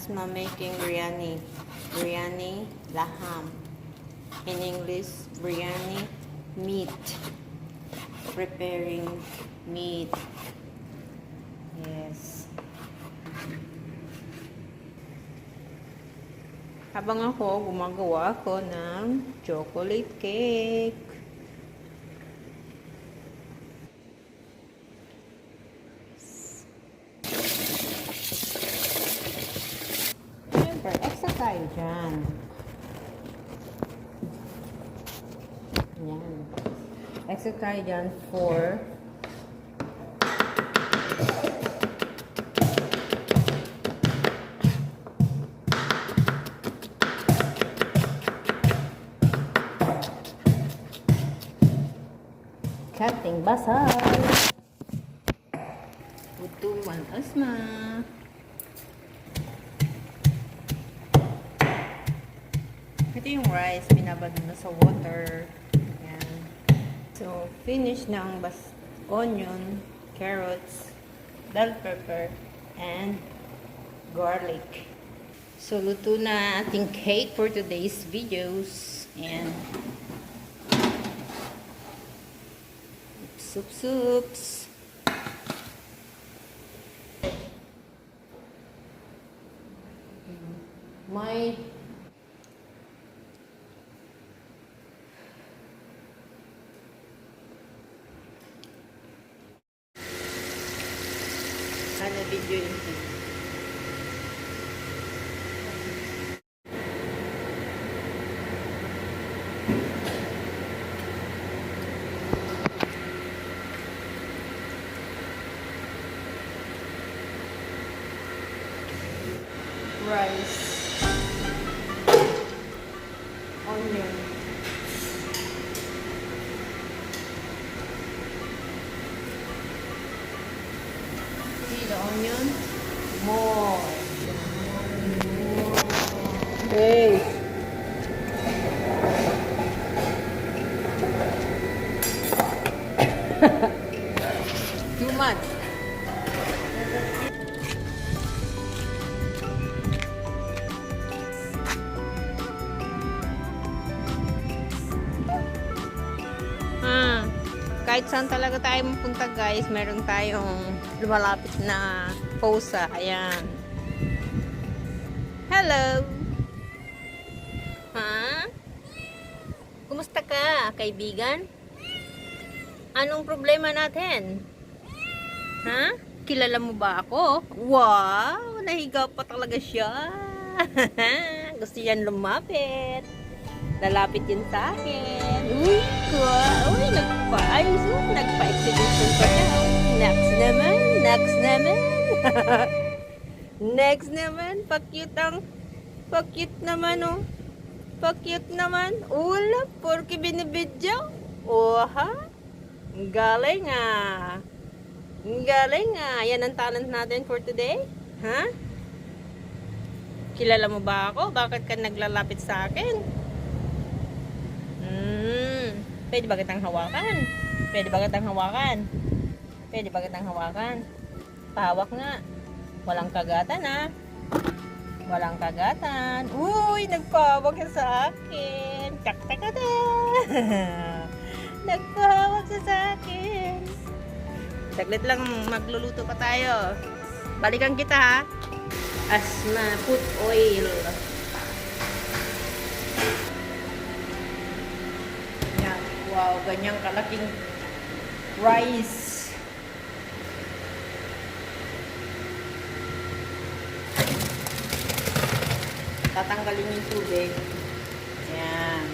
Asma making biryani. Biryani laham. In English, biryani meat. Preparing meat. Yes. Habang ako, gumagawa ako ng chocolate cake. Siyempre, extra tayo dyan. Yan. Extra tayo dyan for cutting basal. Butuan Asma. Ito yung rice, binabad na sa water. Ayan. So, finish na ang onion, carrots, bell pepper, and garlic. So, luto na ating cake for today's videos. And soups. My video ito. Rice, onion, see the onion, more. Hey, too much. Kahit saan talaga tayo mapunta guys, meron tayong lumalapit na posa. Ayan. Hello! Ha? Kumusta ka, kaibigan? Anong problema natin? Ha? Kilala mo ba ako? Wow! Nahiga pa talaga siya. Gusto yan lumapit. Lalapit yun sa akin. Uy, uy, nagpa-ayos. Nagpa-exhibition pa siya. Next naman. Next naman. Pa-cute naman, oh. Pa-cute naman. Wala, porque binibidyo. Oha. Galing ah. Galing ah. Yan ang talent natin for today. Ha? Kilala mo ba ako? Bakit ka naglalapit sa akin? Pwede ba kitang hawakan? Pwede ba kitang hawakan? Pwede ba kitang hawakan? Pahawak nga. Walang kagatan ha. Walang kagatan. Uy, nagpahawak siya sa akin. Taktakata. Nagpahawak siya sa akin. Saglit lang, magluluto pa tayo. Balikan kita ha. Asma, put oil. Wow, ganyang kalaking rice. Tatanggalin yung tubig. Ayan.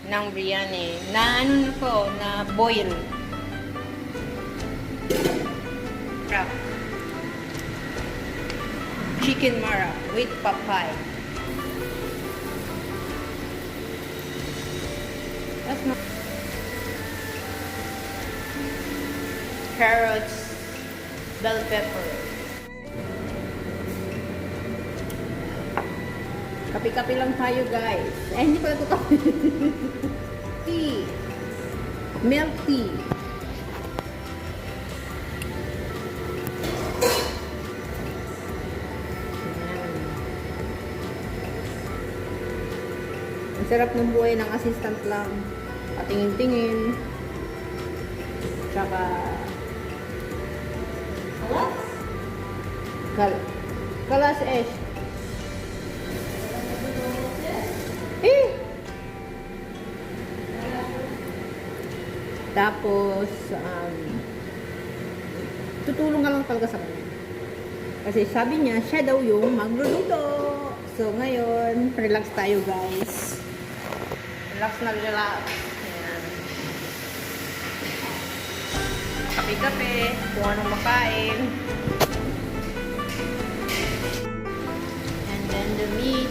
Ng biryani. Na ano na po, na boil. Chicken mara with papaya. Carrots, bell pepper. Kape-kape lang tayo guys. Hindi pala ito kape. Tea. Milk tea. Sarap ng buhay ng assistant lang. Patingin-tingin. Tsaka... Kalas Esh. Eh! Tapos, tutulong ka lang talaga sa kanya. Kasi sabi niya, siya daw yung magluluto. So, ngayon, relax tayo guys. Relax na relax. Ayan. Kape-kape, kung anong makain. And then the meat.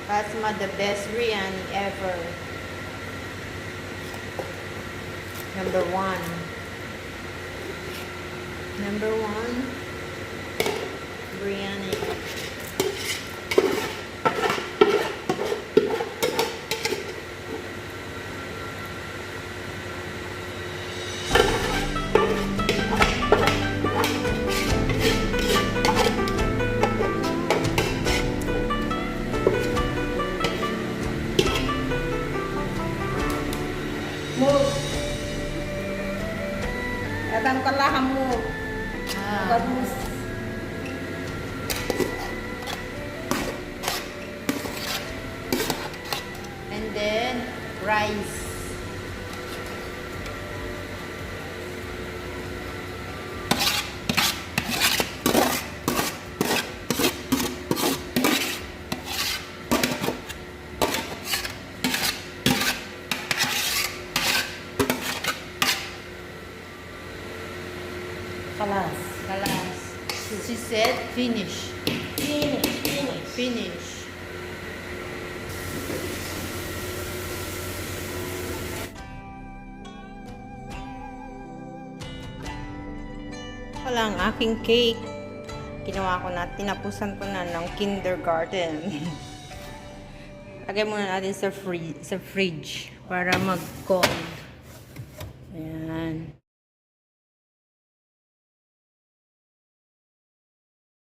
Basma, the best biryani ever. Number one. Number one. Biryani. Datang kalaham mo. Bagus. And then rice. Kalas. Kalas. She said finish. Finish. Wala ang aking cake. Ginawa ko na, tinapusan ko na ng kindergarten. Lagay muna natin sa fridge para mag-cold. Ayan.